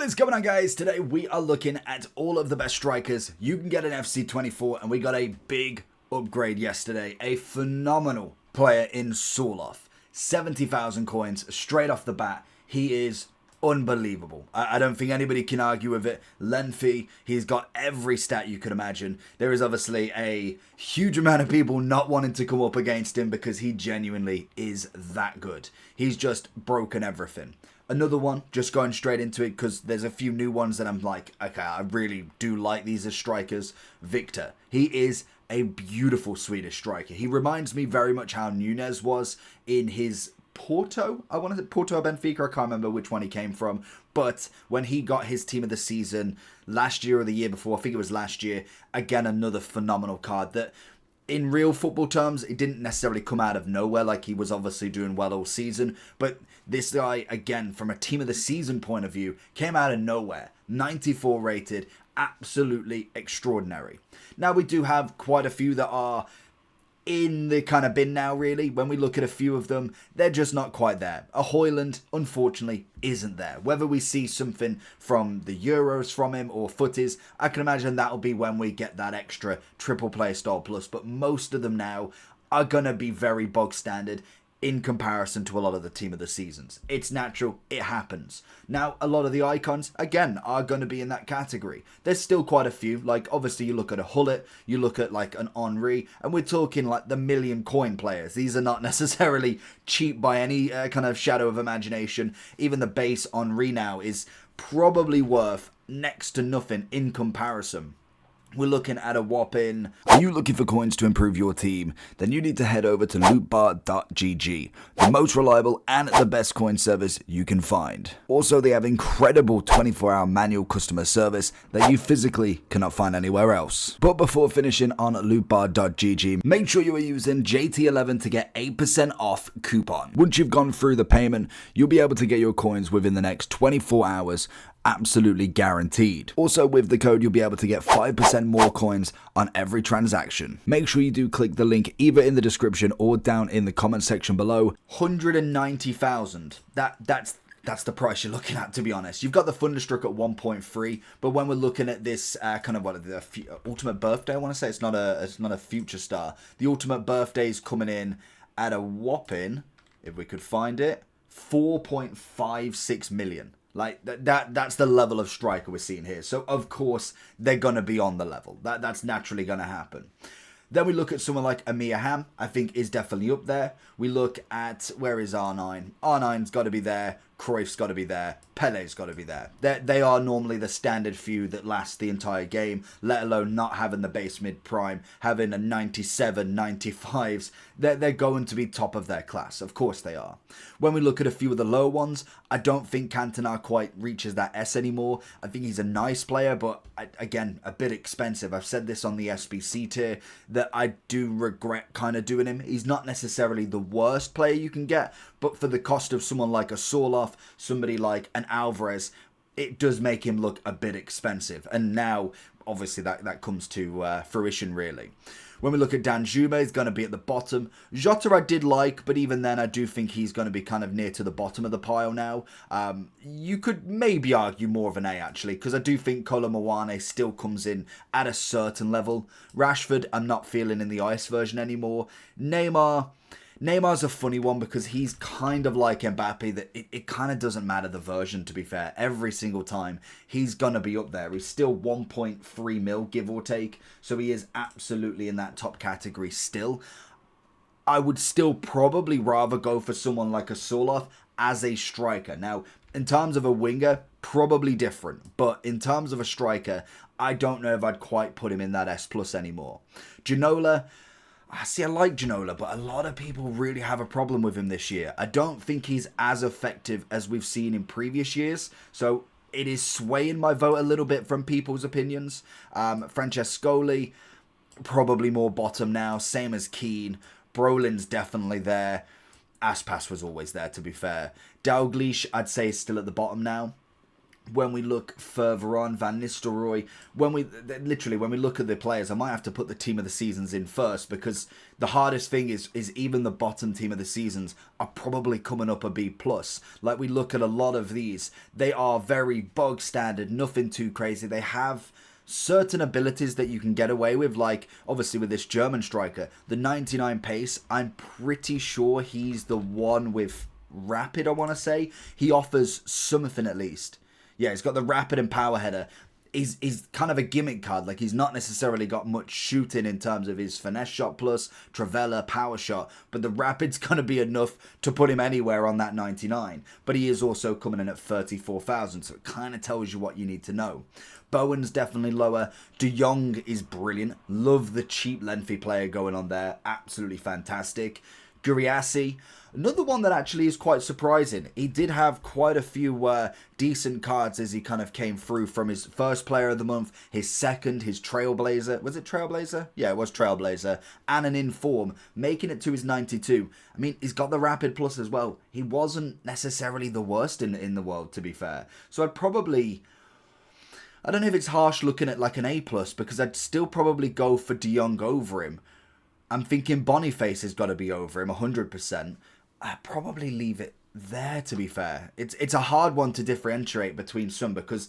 What is going on, guys? Today we are looking at all of the best strikers you can get in FC24, and we got a big upgrade yesterday. A phenomenal player in Soloff. 70,000 coins straight off the bat. He is unbelievable. I don't think anybody can argue with it. Lengthy, he's got every stat you could imagine. There is obviously a huge amount of people not wanting to come up against him because he genuinely is that good. He's just broken everything. Another one, just going straight into it because there's a few new ones that I'm like, okay, I really do like these as strikers. Victor, he is a beautiful Swedish striker. He reminds me very much how Nunes was in his Porto. I wanted Porto or Benfica. I can't remember which one he came from. But when he got his team of the season last year or the year before, I think it was last year, again, another phenomenal card that in real football terms, it didn't necessarily come out of nowhere. Like, he was obviously doing well all season. But this guy, again, from a team of the season point of view, came out of nowhere. 94 rated. Absolutely extraordinary. Now, we do have quite a few that are in the kind of bin now, really. When we look at a few of them, they're just not quite there. A Højlund, unfortunately, isn't there. Whether we see something from the Euros from him or footies, I can imagine that'll be when we get that extra triple play star plus. But most of them now are going to be very bog standard in comparison to a lot of the team of the seasons. It's natural, it happens. Now, a lot of the icons, again, are going to be in that category. There's still quite a few, like obviously you look at a Hullet, you look at like an Henry, and we're talking like the million coin players. These are not necessarily cheap by any kind of shadow of imagination. Even the base Henry now is probably worth next to nothing in comparison. We're looking at a whopping... Are you looking for coins to improve your team? Then you need to head over to lootbar.gg, the most reliable and the best coin service you can find. Also, they have incredible 24-hour manual customer service that you physically cannot find anywhere else. But before finishing on lootbar.gg, make sure you are using JT11 to get 8% off coupon. Once you've gone through the payment, you'll be able to get your coins within the next 24 hours, absolutely guaranteed. Also, with the code, you'll be able to get 5% more coins on every transaction. Make sure you do click the link either in the description or down in the comment section below. 190,000. That's the price you're looking at, to be honest. You've got the Thunderstruck at 1.3, but when we're looking at this kind of the Ultimate Birthday, I want to say it's not a future star. The Ultimate Birthday is coming in at a whopping, if we could find it, 4.56 million. Like, that's the level of striker we're seeing here. So, of course, they're going to be on the level. That's naturally going to happen. Then we look at someone like Amir Ham, I think is definitely up there. We look at, where is R9? R9's got to be there. Cruyff's got to be there. Pele's got to be there. They are normally the standard few that last the entire game, let alone not having the base mid prime, having a 97, 95s. They're going to be top of their class. Of course they are. When we look at a few of the low ones, I don't think Cantona quite reaches that S anymore. I think he's a nice player, but again, a bit expensive. I've said this on the SBC tier that I do regret kind of doing him. He's not necessarily the worst player you can get, but for the cost of someone like a Soloff, somebody like an Alvarez, it does make him look a bit expensive. And now, obviously, that comes to fruition, really. When we look at Danjuma, he's going to be at the bottom. Jota I did like, but even then I do think he's going to be kind of near to the bottom of the pile now. You could maybe argue more of an A, actually, because I do think Kolo Muani still comes in at a certain level. Rashford, I'm not feeling in the ice version anymore. Neymar's a funny one because he's kind of like Mbappe, that it kind of doesn't matter the version, to be fair. Every single time he's going to be up there. He's still 1.3 mil, give or take. So he is absolutely in that top category still. I would still probably rather go for someone like a Soloff as a striker. Now, in terms of a winger, probably different. But in terms of a striker, I don't know if I'd quite put him in that S+ anymore. Ginola... See, I like Ginola, but a lot of people really have a problem with him this year. I don't think he's as effective as we've seen in previous years. So it is swaying my vote a little bit from people's opinions. Francescoli, probably more bottom now. Same as Keane. Brolin's definitely there. Aspas was always there, to be fair. Dalglish, I'd say, is still at the bottom now. When we look further on, Van Nistelrooy, when we look at the players, I might have to put the team of the seasons in first, because the hardest thing is even the bottom team of the seasons are probably coming up a B plus. Like, we look at a lot of these, they are very bog standard, nothing too crazy. They have certain abilities that you can get away with, like obviously with this German striker, the 99 pace. I'm pretty sure he's the one with rapid, I want to say. He offers something at least. Yeah, he's got the rapid and power header. He's kind of a gimmick card. Like, he's not necessarily got much shooting in terms of his finesse shot plus, Travella, power shot. But the rapid's going to be enough to put him anywhere on that 99. But he is also coming in at 34,000. So it kind of tells you what you need to know. Bowen's definitely lower. De Jong is brilliant. Love the cheap, lengthy player going on there. Absolutely fantastic. Guriassi, another one that actually is quite surprising. He did have quite a few decent cards as he kind of came through, from his first player of the month, his second, his Trailblazer. Was it Trailblazer? Yeah, it was Trailblazer. And an Inform, making it to his 92. I mean, he's got the Rapid Plus as well. He wasn't necessarily the worst in the world, to be fair. So I'd probably... I don't know if it's harsh looking at like an A+, because I'd still probably go for De Jong over him. I'm thinking Boniface has got to be over him 100%. I'd probably leave it there, to be fair. It's a hard one to differentiate between some, because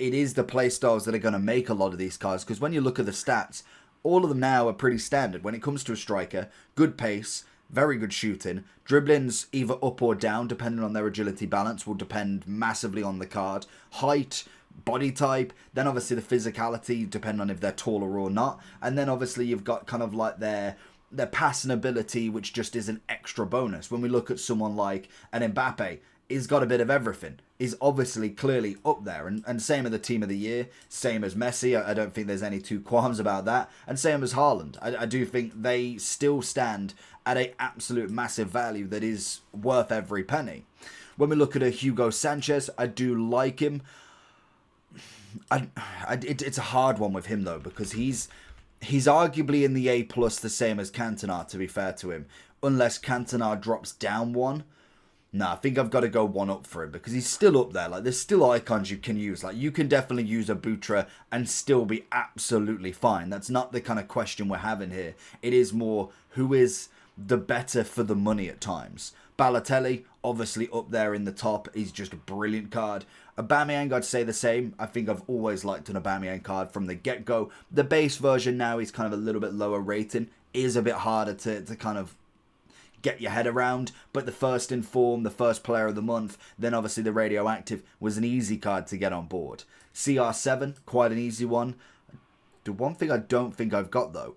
it is the playstyles that are going to make a lot of these cards. Because when you look at the stats, all of them now are pretty standard. When it comes to a striker, good pace, very good shooting. Dribbling's either up or down, depending on their agility balance, will depend massively on the card. Height, body type, then obviously the physicality, depending on if they're taller or not, and then obviously you've got kind of like their passing ability, which just is an extra bonus. When we look at someone like an Mbappe, he's got a bit of everything. He's obviously clearly up there, and same as the team of the year, same as Messi. I don't think there's any two qualms about that, and same as Haaland. I do think they still stand at an absolute massive value that is worth every penny. When we look at a Hugo Sanchez, I do like him. It's a hard one with him though, because he's arguably in the A+, the same as Cantona, to be fair to him, unless Cantona drops down one. I think I've got to go one up for him, because he's still up there. Like, there's still icons you can use. Like, you can definitely use a Butra and still be absolutely fine. That's not the kind of question we're having here. It is more, who is the better for the money at times. Balotelli, obviously up there in the top. He's just a brilliant card. Aubameyang, I'd say the same. I think I've always liked an Aubameyang card from the get-go. The base version now is kind of a little bit lower rating. Is a bit harder to kind of get your head around, but the first Inform, the first player of the month, then obviously the Radioactive was an easy card to get on board. CR7, quite an easy one. The one thing I don't think I've got though,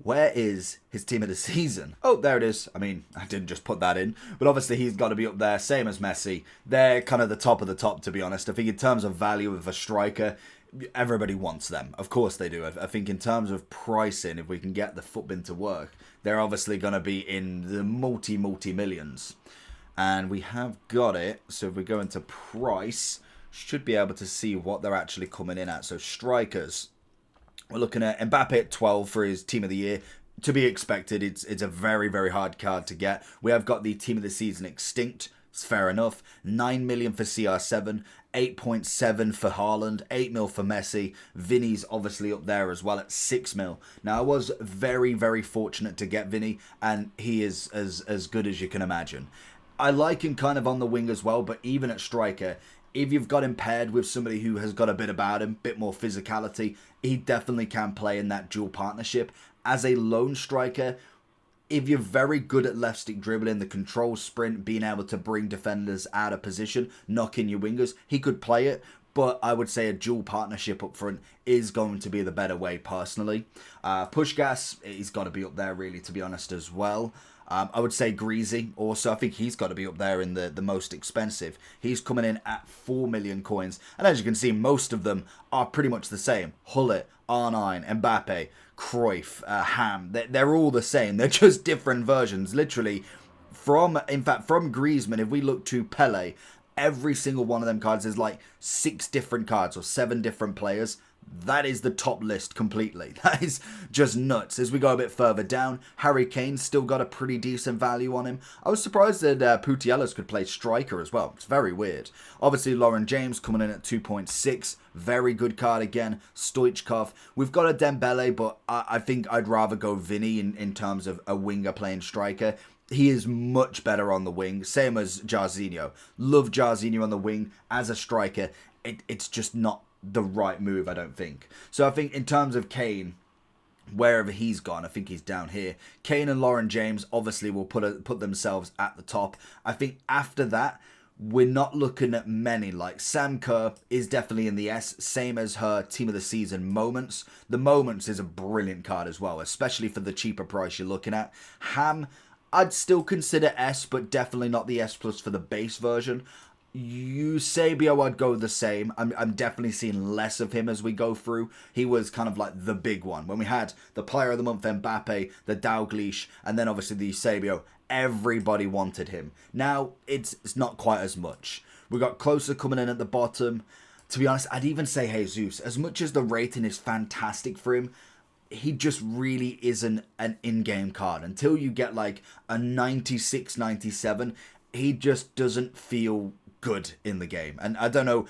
where is his team of the season? Oh, there it is. I mean, I didn't just put that in, but obviously he's got to be up there, same as Messi. They're kind of the top of the top, to be honest. I think in terms of value of a striker, everybody wants them. Of course they do. I think in terms of pricing, if we can get the footbin to work, they're obviously going to be in the multi-millions. And we have got it. So if we go into price, should be able to see what they're actually coming in at. So strikers, we're looking at Mbappe at 12 for his team of the year. To be expected, it's a very, very hard card to get. We have got the team of the season Extinct. It's fair enough. 9 million for CR7, 8.7 for Haaland, 8 mil for Messi. Vinny's obviously up there as well at 6 mil. Now, I was very, very fortunate to get Vinny, and he is as good as you can imagine. I like him kind of on the wing as well, but even at striker, if you've got him paired with somebody who has got a bit about him, bit more physicality, he definitely can play in that dual partnership. As a lone striker, if you're very good at left stick dribbling, the control sprint, being able to bring defenders out of position, knock in your wingers, he could play it. But I would say a dual partnership up front is going to be the better way personally. Push gas, he's got to be up there really, to be honest, as well. I would say Greasy also. I think he's got to be up there in the most expensive. He's coming in at 4 million coins. And as you can see, most of them are pretty much the same. Hullet, R9, Mbappe, Cruyff, Ham. They're all the same. They're just different versions. Literally, from Griezmann, if we look to Pele, every single one of them cards is like 6 different cards or 7 different players. That is the top list completely. That is just nuts. As we go a bit further down, Harry Kane's still got a pretty decent value on him. I was surprised that Putellas could play striker as well. It's very weird. Obviously, Lauren James coming in at 2.6. Very good card again. Stoichkov. We've got a Dembele, but I think I'd rather go Vinny in terms of a winger playing striker. He is much better on the wing, same as Jarzinho. Love Jarzinho on the wing as a striker. It's just not the right move, I don't think. So I think in terms of Kane, wherever he's gone, I think he's down here. Kane and Lauren James obviously will put themselves at the top. I think after that, we're not looking at many. Like Sam Kerr is definitely in the S, same as her Team of the Season Moments. The Moments is a brilliant card as well, especially for the cheaper price you're looking at. Ham, I'd still consider S, but definitely not the S plus for the base version. Eusebio, I'd go the same. I'm definitely seeing less of him as we go through. He was kind of like the big one. When we had the Player of the Month Mbappe, the Dalglish, and then obviously the Eusebio, everybody wanted him. Now, it's not quite as much. We got Closer coming in at the bottom. To be honest, I'd even say Jesus. As much as the rating is fantastic for him, he just really isn't an in-game card. Until you get like a 96, 97, he just doesn't feel good in the game. And I don't know,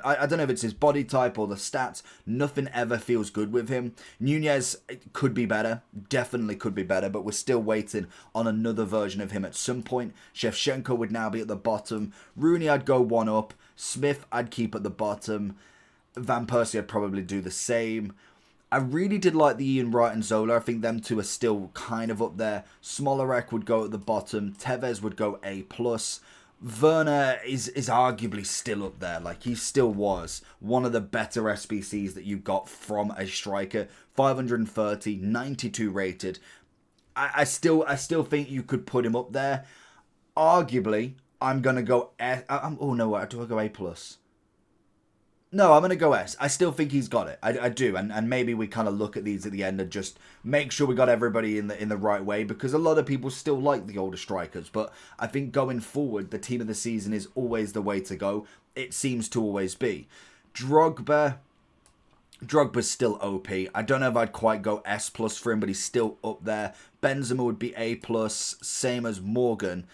I don't know if it's his body type or the stats. Nothing ever feels good with him. Nunez could be better, definitely could be better, but we're still waiting on another version of him at some point. Shevchenko would now be at the bottom. Rooney, I'd go one up. Smith, I'd keep at the bottom. Van Persie, I'd probably do the same. I really did like the Ian Wright and Zola. I think them two are still kind of up there. Smolarek would go at the bottom. Tevez would go A+. Werner is arguably still up there. Like, he still was one of the better SBCs that you got from a striker. 530, 92 rated. I still think you could put him up there. Arguably, I'm going to go S. Oh, no, do I go A+? No, I'm going to go S. I still think he's got it. I do. And maybe we kind of look at these at the end and just make sure we got everybody in the right way, because a lot of people still like the older strikers. But I think going forward, the Team of the Season is always the way to go. It seems to always be. Drogba's still OP. I don't know if I'd quite go S+ for him, but he's still up there. Benzema would be A+, same as Morgan.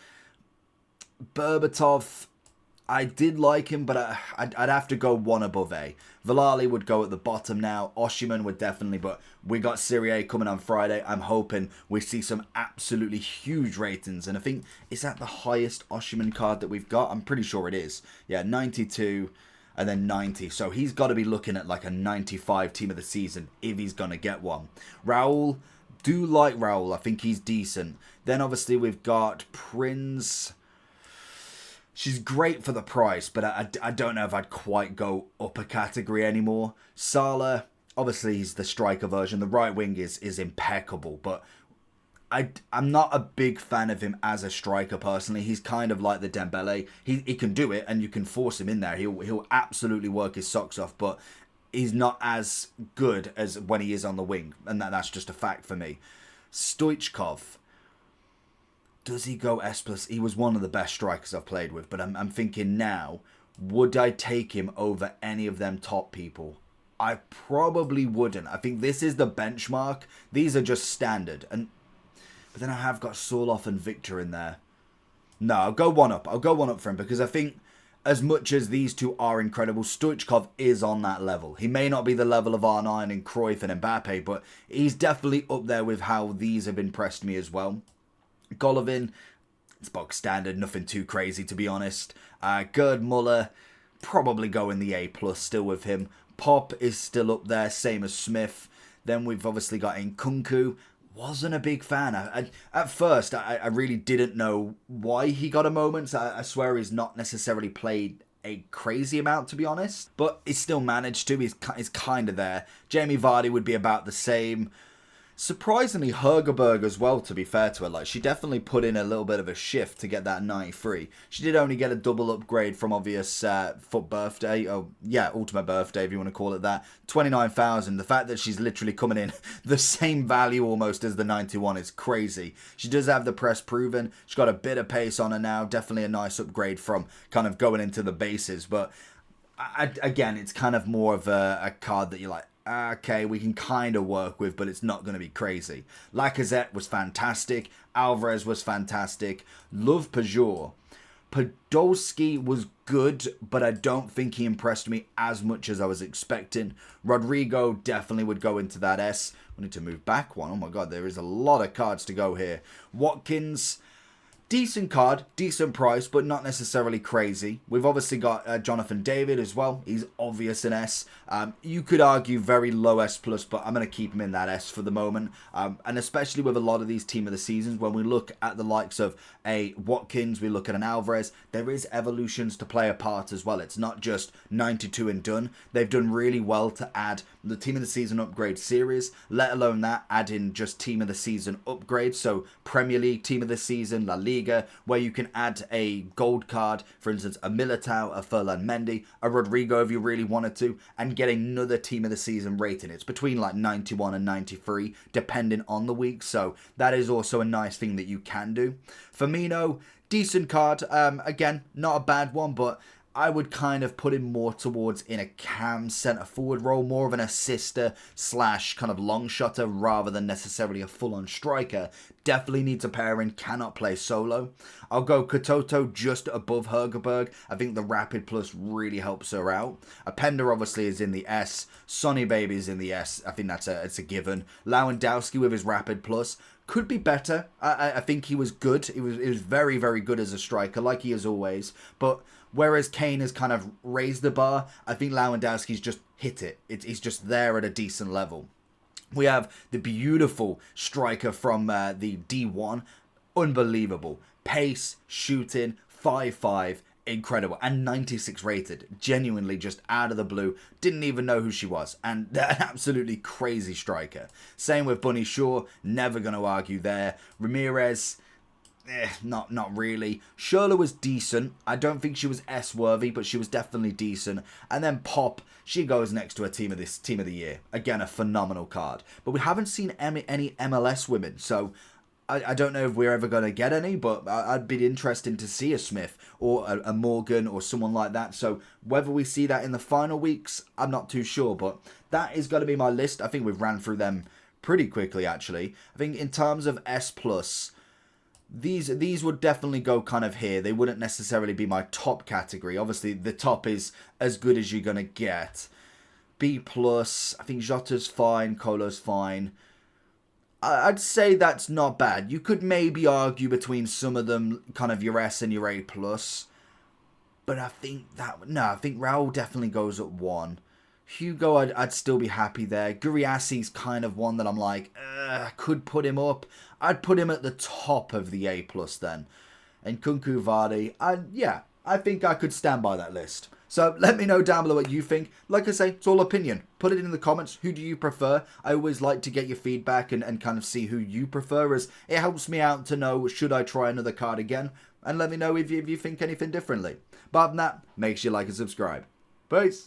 Berbatov, I did like him, but I'd have to go one above A. Villali would go at the bottom now. Osimhen would definitely, but we got Serie A coming on Friday. I'm hoping we see some absolutely huge ratings. And I think, is that the highest Osimhen card that we've got? I'm pretty sure it is. Yeah, 92 and then 90. So he's got to be looking at like a 95 Team of the Season if he's going to get one. Raul, do like Raul. I think he's decent. Then obviously we've got Prince. She's great for the price, but I don't know if I'd quite go up a category anymore. Salah, obviously he's the striker version. The right wing is impeccable, but I'm not a big fan of him as a striker personally. He's kind of like the Dembele. He can do it, and you can force him in there. He'll absolutely work his socks off, but he's not as good as when he is on the wing, and that's just a fact for me. Stoichkov. Does he go S+? He was one of the best strikers I've played with, but I'm thinking now, would I take him over any of them top people? I probably wouldn't. I think this is the benchmark. These are just standard. But then I have got Sorloth and Victor in there. No, I'll go one up. I'll go one up for him, because I think as much as these two are incredible, Stoichkov is on that level. He may not be the level of R9 and Cruyff and Mbappe, but he's definitely up there with how these have impressed me as well. Golovin, it's box standard, nothing too crazy to be honest. Gerd Muller, probably go in the A+, still with him. Pop is still up there, same as Smith. Then we've obviously got Nkunku. Wasn't a big fan. At first, I really didn't know why he got a moment. I swear he's not necessarily played a crazy amount, to be honest. But he's still managed to. He's kind of there. Jamie Vardy would be about the same. Surprisingly, Hergerberg as well, to be fair to her. Like, she definitely put in a little bit of a shift to get that 93. She did only get a double upgrade from obvious FUT birthday. Oh, yeah, Ultimate Birthday, if you want to call it that. 29,000. The fact that she's literally coming in the same value almost as the 91 is crazy. She does have the press proven. She's got a bit of pace on her now. Definitely a nice upgrade from kind of going into the bases. But again, it's kind of more of a card that you're like, okay, we can kind of work with, but it's not going to be crazy. Lacazette was fantastic. Alvarez was fantastic. Love Pajor. Podolski was good, but I don't think he impressed me as much as I was expecting. Rodrigo definitely would go into that S. We need to move back one. Oh my god, there is a lot of cards to go here. Watkins, decent card, decent price, but not necessarily crazy. We've obviously got Jonathan David as well. He's obvious an S. You could argue very low S+, but I'm going to keep him in that S for the moment. And especially with a lot of these Team of the Seasons, when we look at the likes of a Watkins, we look at an Alvarez, there is evolutions to play a part as well. It's not just 92 and done. They've done really well to add the Team of the Season upgrade series, let alone that, add in just Team of the Season upgrades. So Premier League Team of the Season, La Liga, where you can add a gold card, for instance, a Militao, a Ferland Mendy, a Rodrigo if you really wanted to, and get another Team of the Season rating. It's between like 91 and 93, depending on the week. So that is also a nice thing that you can do. Firmino, decent card. Again, not a bad one, but I would kind of put him more towards in a cam centre forward role, more of an assister slash kind of long shotter rather than necessarily a full on striker. Definitely needs a pairing, cannot play solo. I'll go Katoto just above Hergerberg. I think the Rapid Plus really helps her out. Apenda obviously is in the S. Sonny Baby is in the S. I think it's a given. Lewandowski with his Rapid Plus could be better. I think he was good. He was very, very good as a striker, like he is always. But whereas Kane has kind of raised the bar, I think Lewandowski's just hit it. He's just there at a decent level. We have the beautiful striker from the D1. Unbelievable. Pace, shooting, 5'5", incredible. And 96 rated. Genuinely just out of the blue. Didn't even know who she was. And an absolutely crazy striker. Same with Bunny Shaw. Never going to argue there. Ramirez, not really. Schürrle was decent. I don't think she was S-worthy, but she was definitely decent. And then Pop, she goes next to a team of the year. Again, a phenomenal card. But we haven't seen any MLS women, so I don't know if we're ever going to get any, but I'd be interested to see a Smith or a Morgan or someone like that. So whether we see that in the final weeks, I'm not too sure. But that is going to be my list. I think we've ran through them pretty quickly, actually. I think in terms of S+, these would definitely go kind of here. They wouldn't necessarily be my top category. Obviously, the top is as good as you're going to get. B+, I think Jota's fine, Colo's fine. I'd say that's not bad. You could maybe argue between some of them, kind of your S and your A+. But I think I think Raul definitely goes at 1. Hugo, I'd still be happy there. Guriasi's kind of one that I'm like, I could put him up. I'd put him at the top of the A+ then. And Kunku Vardy, I think I could stand by that list. So let me know down below what you think. Like I say, it's all opinion. Put it in the comments. Who do you prefer? I always like to get your feedback and kind of see who you prefer, as it helps me out to know, should I try another card again? And let me know if you think anything differently. But other than that, make sure you like and subscribe. Peace.